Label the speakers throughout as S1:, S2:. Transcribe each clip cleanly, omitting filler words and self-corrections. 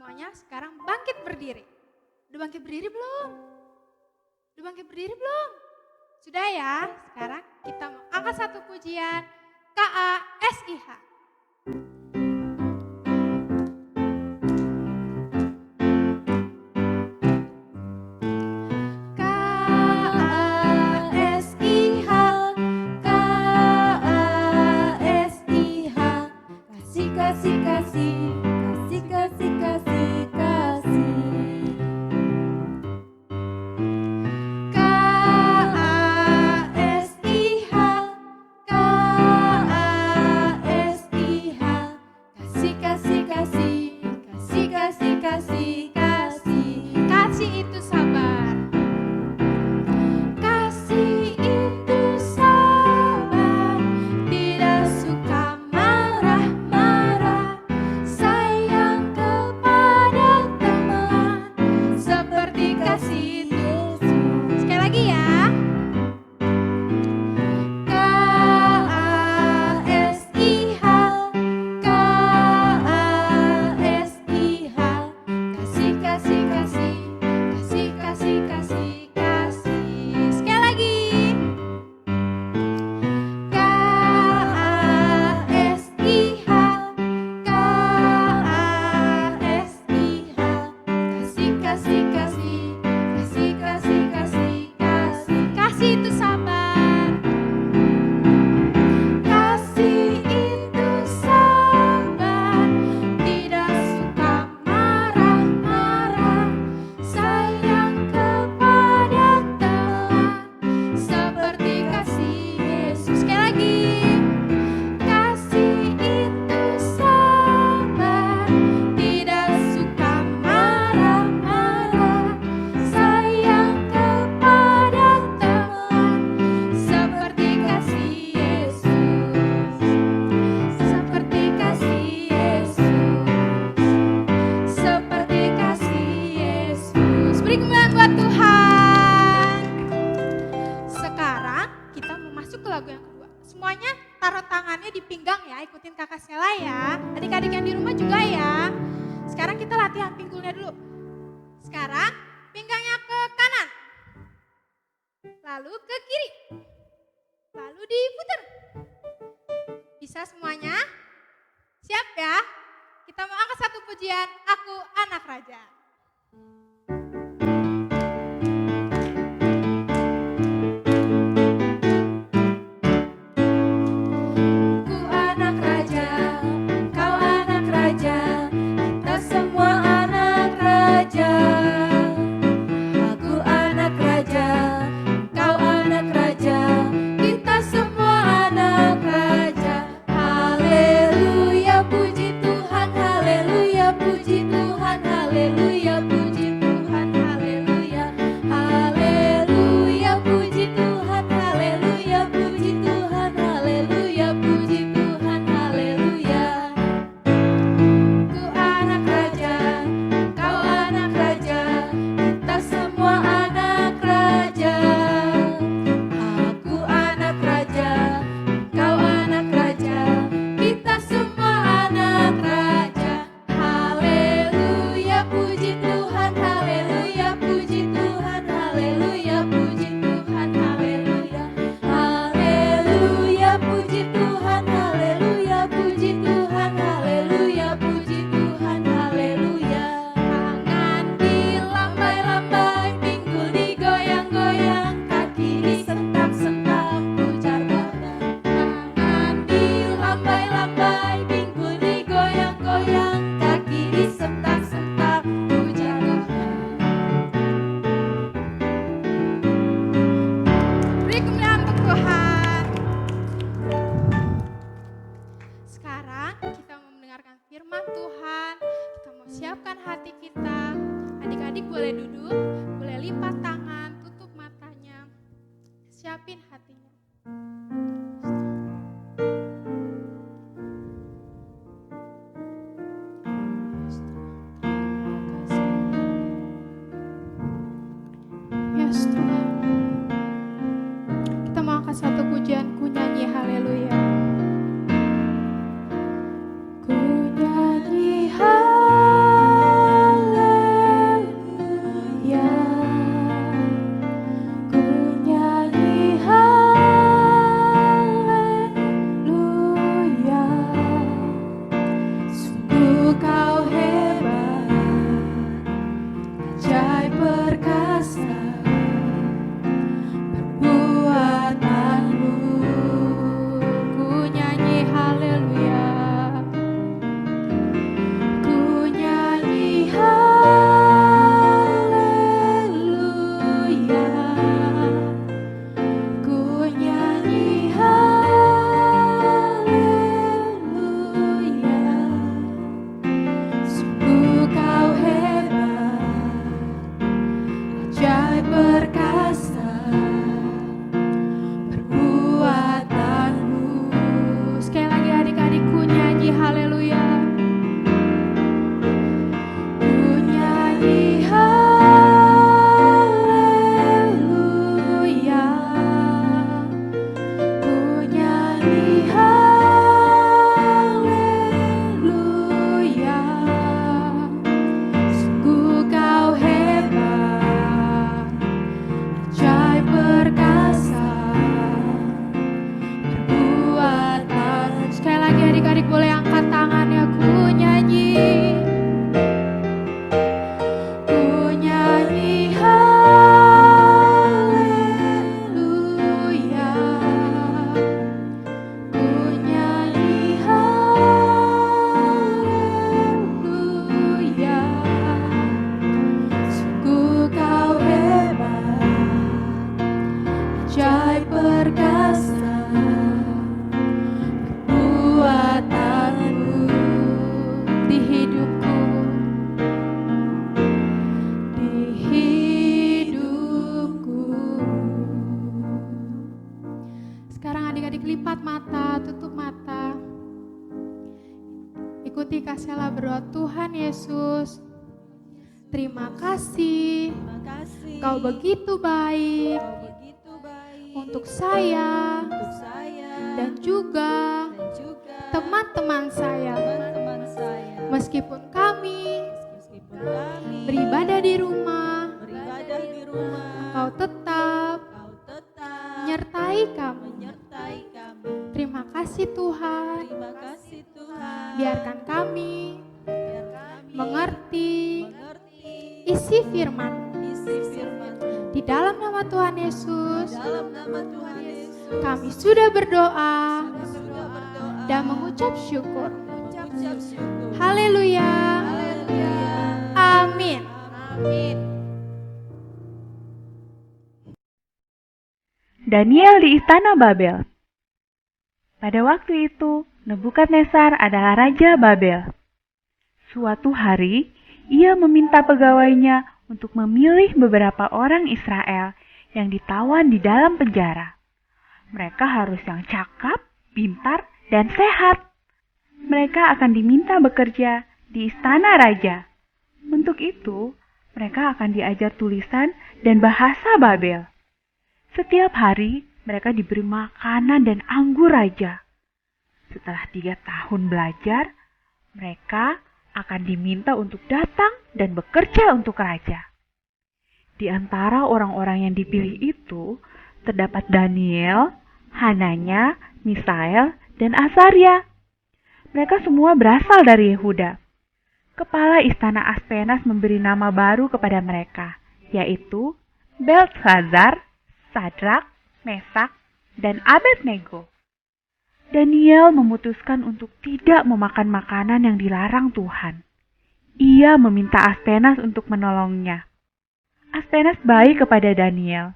S1: semuanya sekarang bangkit berdiri. Udah bangkit berdiri belum? Udah bangkit berdiri belum? Sudah ya, sekarang kita mau angkat satu pujian KASIH.
S2: Ku nyanyi haleluya.
S1: lipat mata, tutup mata. Ikuti Kak Sela berdoa. Tuhan Yesus, terima kasih. Kau begitu baik untuk saya dan juga teman-teman saya. Meskipun kami beribadah di rumah, Kau tetap menyertai kami. Terima kasih Tuhan. Biarkan kami mengerti isi firman. Di dalam nama Tuhan Yesus, kami sudah berdoa dan mengucap syukur. Haleluya. Amin.
S2: Daniel di Istana Babel. Pada waktu itu, Nebukadnezar adalah Raja Babel. Suatu hari, ia meminta pegawainya untuk memilih beberapa orang Israel yang ditawan di dalam penjara. Mereka harus yang cakap, pintar, dan sehat. Mereka akan diminta bekerja di istana raja. Untuk itu, mereka akan diajar tulisan dan bahasa Babel. Setiap hari, mereka diberi makanan dan anggur raja. Setelah 3 tahun belajar, mereka akan diminta untuk datang dan bekerja untuk raja. Di antara orang-orang yang dipilih itu, terdapat Daniel, Hananya, Misael, dan Azaria. Mereka semua berasal dari Yehuda. Kepala istana Aspenas memberi nama baru kepada mereka, yaitu Belteshazzar, Sadrak, Mesak, dan Abednego. Daniel memutuskan untuk tidak memakan makanan yang dilarang Tuhan. Ia meminta Aspenas untuk menolongnya. Aspenas baik kepada Daniel,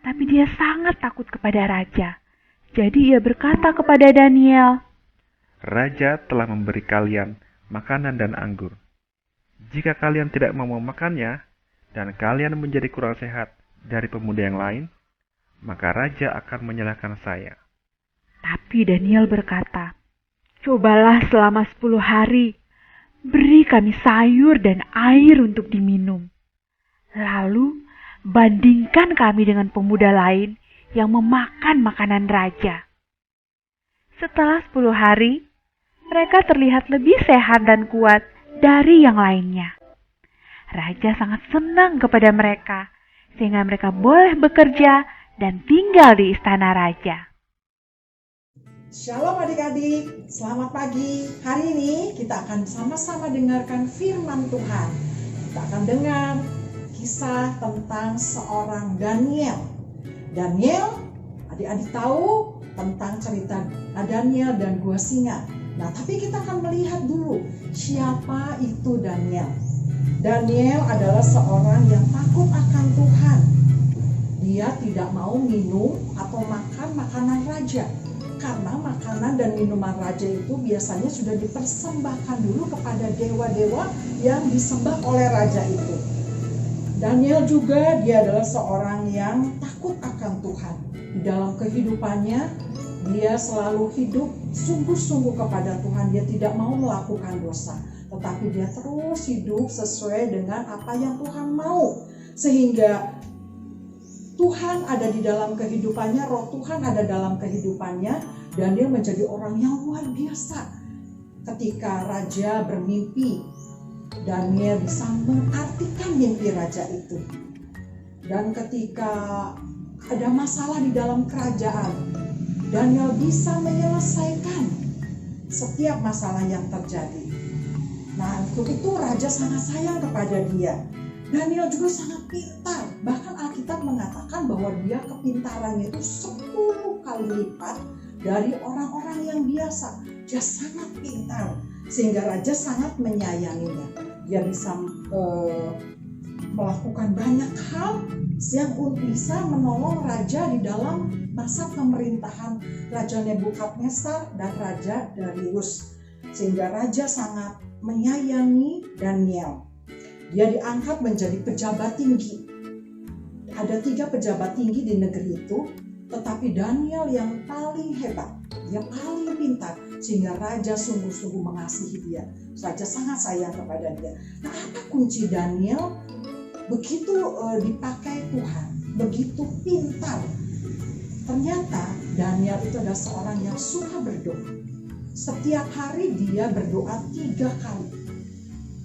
S2: tapi dia sangat takut kepada raja. Jadi ia berkata kepada Daniel,
S3: Raja telah memberi kalian makanan dan anggur. Jika kalian tidak mau memakannya, dan kalian menjadi kurang sehat dari pemuda yang lain, maka raja akan menyalahkan saya.
S2: Tapi Daniel berkata, cobalah selama 10 hari, beri kami sayur dan air untuk diminum. Lalu bandingkan kami dengan pemuda lain yang memakan makanan raja. Setelah 10 hari, mereka terlihat lebih sehat dan kuat dari yang lainnya. Raja sangat senang kepada mereka, sehingga mereka boleh bekerja dan tinggal di istana raja.
S4: Shalom adik-adik, selamat pagi. Hari ini kita akan sama-sama dengarkan firman Tuhan. Kita akan dengar kisah tentang seorang Daniel. Daniel, adik-adik tahu tentang cerita Daniel dan gua singa. Nah, tapi kita akan melihat dulu siapa itu Daniel. Daniel adalah seorang yang takut akan Tuhan. Dia tidak mau minum atau makan makanan raja. Karena makanan dan minuman raja itu biasanya sudah dipersembahkan dulu kepada dewa-dewa yang disembah oleh raja itu. Daniel juga dia adalah seorang yang takut akan Tuhan. Di dalam kehidupannya, dia selalu hidup sungguh-sungguh kepada Tuhan. Dia tidak mau melakukan dosa, tetapi dia terus hidup sesuai dengan apa yang Tuhan mau. Sehingga Tuhan ada di dalam kehidupannya, roh Tuhan ada dalam kehidupannya, dan dia menjadi orang yang luar biasa. Ketika raja bermimpi, Daniel bisa mengartikan mimpi raja itu. Dan ketika ada masalah di dalam kerajaan, Daniel bisa menyelesaikan setiap masalah yang terjadi. Nah, untuk itu raja sangat sayang kepada dia. Daniel juga sangat pintar. Bahkan Alkitab mengatakan bahwa dia kepintarannya itu 10 kali lipat dari orang-orang yang biasa. Dia sangat pintar sehingga raja sangat menyayanginya. Dia bisa melakukan banyak hal yang bisa menolong raja di dalam masa pemerintahan Raja Nebukadnezar dan Raja Darius. Sehingga raja sangat menyayangi Daniel. Dia diangkat menjadi pejabat tinggi. Ada 3 pejabat tinggi di negeri itu. Tetapi Daniel yang paling hebat, dia paling pintar, sehingga raja sungguh-sungguh mengasihi dia. Raja sangat sayang kepada dia. Nah, apa kunci Daniel begitu dipakai Tuhan, begitu pintar? Ternyata Daniel itu adalah seorang yang suka berdoa. Setiap hari dia berdoa 3 kali,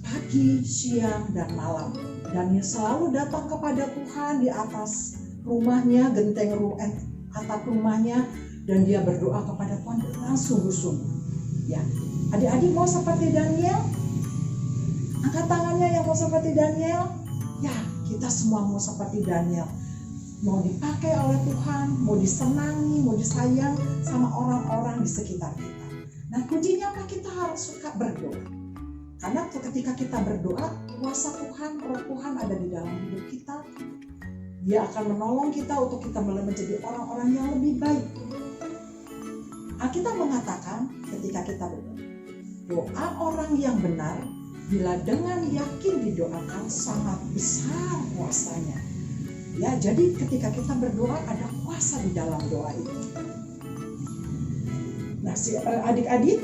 S4: pagi, siang, dan malam. Daniel selalu datang kepada Tuhan di atas rumahnya, atap rumahnya, dan dia berdoa kepada Tuhan dengan sungguh-sungguh. Ya, adik-adik mau seperti Daniel? Angkat tangannya yang mau seperti Daniel. Ya, kita semua mau seperti Daniel. Mau dipakai oleh Tuhan, mau disenangi, mau disayang sama orang-orang di sekitar kita. Nah, kuncinya apa? Kita harus suka berdoa. Karena ketika kita berdoa, kuasa Tuhan, roh Tuhan ada di dalam hidup kita. Dia akan menolong kita untuk kita menjadi orang-orang yang lebih baik. Alkitab mengatakan ketika kita berdoa, doa orang yang benar bila dengan yakin didoakan sangat besar kuasanya. Ya, jadi ketika kita berdoa ada kuasa di dalam doa itu. Nah, adik-adik,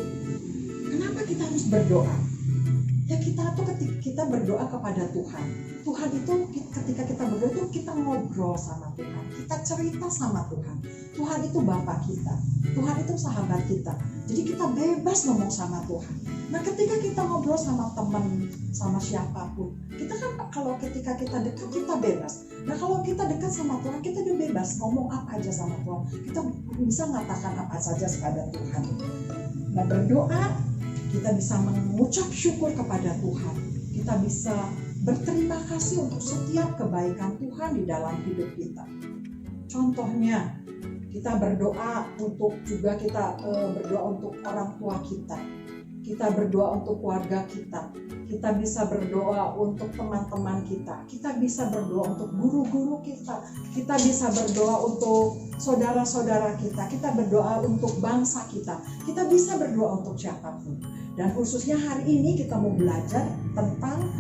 S4: kenapa kita harus berdoa? Ya, kita berdoa kepada Tuhan. Tuhan itu ketika kita berdoa itu kita ngobrol sama Tuhan, kita cerita sama Tuhan. Tuhan itu Bapa kita, Tuhan itu sahabat kita. Jadi kita bebas ngomong sama Tuhan. Nah, ketika kita ngobrol sama teman, sama siapapun, kita kan kalau ketika kita dekat kita bebas. Nah, kalau kita dekat sama Tuhan, kita juga bebas ngomong apa aja sama Tuhan. Kita bisa mengatakan apa saja kepada Tuhan. Nah, berdoa kita bisa mengucap syukur kepada Tuhan. Kita bisa berterima kasih untuk setiap kebaikan Tuhan di dalam hidup kita. Contohnya, kita berdoa untuk berdoa untuk orang tua kita. Kita berdoa untuk keluarga kita. Kita bisa berdoa untuk teman-teman kita. Kita bisa berdoa untuk guru-guru kita. Kita bisa berdoa untuk saudara-saudara kita. Kita berdoa untuk bangsa kita. Kita bisa berdoa untuk siapapun. Dan khususnya hari ini kita mau belajar tentang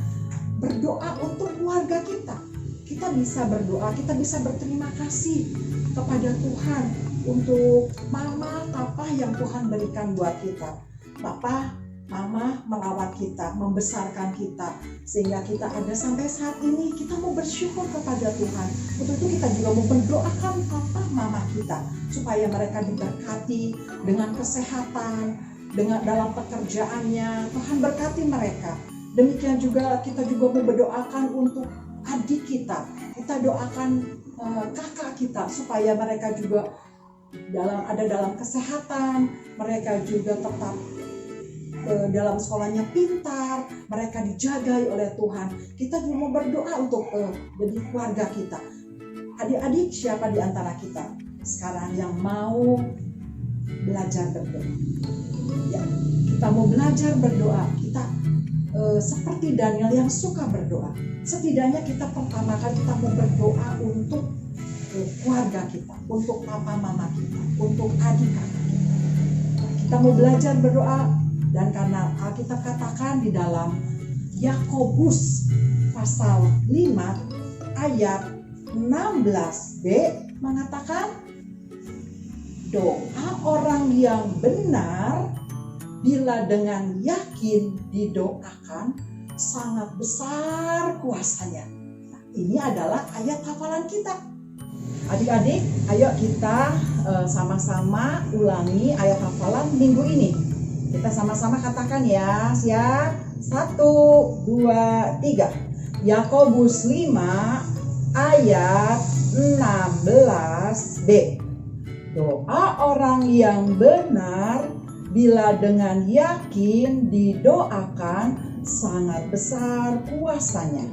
S4: berdoa untuk keluarga kita. Kita bisa berdoa, kita bisa berterima kasih kepada Tuhan untuk mama, papa yang Tuhan berikan buat kita. Papa, mama merawat kita, membesarkan kita, sehingga kita ada sampai saat ini. Kita mau bersyukur kepada Tuhan. Untuk itu kita juga mau mendoakan papa, mama kita, supaya mereka diberkati dengan kesehatan, dengan dalam pekerjaannya. Tuhan berkati mereka. Demikian juga kita juga mau berdoakan untuk adik kita. Kita doakan kakak kita supaya mereka juga dalam kesehatan, mereka juga tetap dalam sekolahnya pintar, mereka dijagai oleh Tuhan. Kita juga mau berdoa untuk jadi keluarga kita. Adik-adik, siapa di antara kita sekarang yang mau belajar berdoa? Ya, kita mau belajar berdoa. Kita seperti Daniel yang suka berdoa. Setidaknya kita pertama kali kita mau berdoa untuk keluarga kita, untuk papa mama kita, untuk adik kakak kita. Kita mau belajar berdoa, dan karena Alkitab katakan di dalam Yakobus pasal 5 ayat 16b mengatakan, doa orang yang benar bila dengan yakin didoakan sangat besar kuasanya. Nah, ini adalah ayat hafalan kita. Adik-adik, ayo kita sama-sama ulangi ayat hafalan minggu ini. Kita sama-sama katakan ya. Siap? 1, 2, 3. Yakobus 5 ayat 16b. Doa orang yang benar bila dengan yakin didoakan sangat besar kuasanya.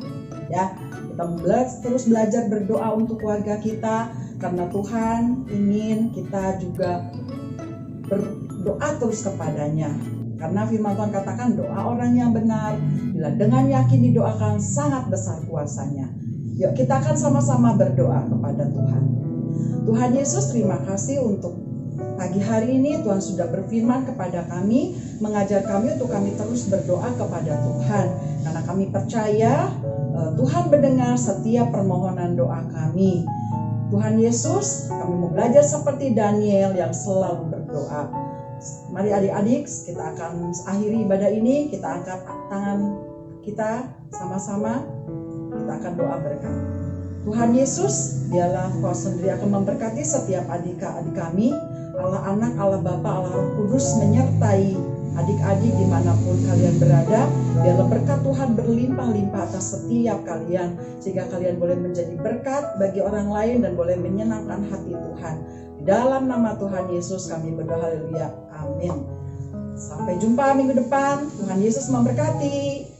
S4: Ya, kita terus belajar berdoa untuk keluarga kita, karena Tuhan ingin kita juga berdoa terus kepadanya. Karena firman Tuhan katakan doa orang yang benar bila dengan yakin didoakan sangat besar kuasanya. Yuk kita akan sama-sama berdoa kepada Tuhan. Tuhan Yesus, terima kasih untuk pagi hari ini Tuhan sudah berfirman kepada kami, mengajar kami untuk kami terus berdoa kepada Tuhan. Karena kami percaya Tuhan mendengar setiap permohonan doa kami. Tuhan Yesus, kami mau belajar seperti Daniel yang selalu berdoa. Mari adik-adik, kita akan akhiri ibadah ini, kita angkat tangan kita sama-sama, kita akan doa berkat. Tuhan Yesus, dialah Kau sendiri akan memberkati setiap adik-adik kami. Allah Anak, Allah Bapa, Allah Roh Kudus menyertai adik-adik dimanapun kalian berada. Biarlah berkat Tuhan berlimpah-limpah atas setiap kalian, sehingga kalian boleh menjadi berkat bagi orang lain dan boleh menyenangkan hati Tuhan. Di dalam nama Tuhan Yesus kami berdoa, haleluya, amin. Sampai jumpa minggu depan, Tuhan Yesus memberkati.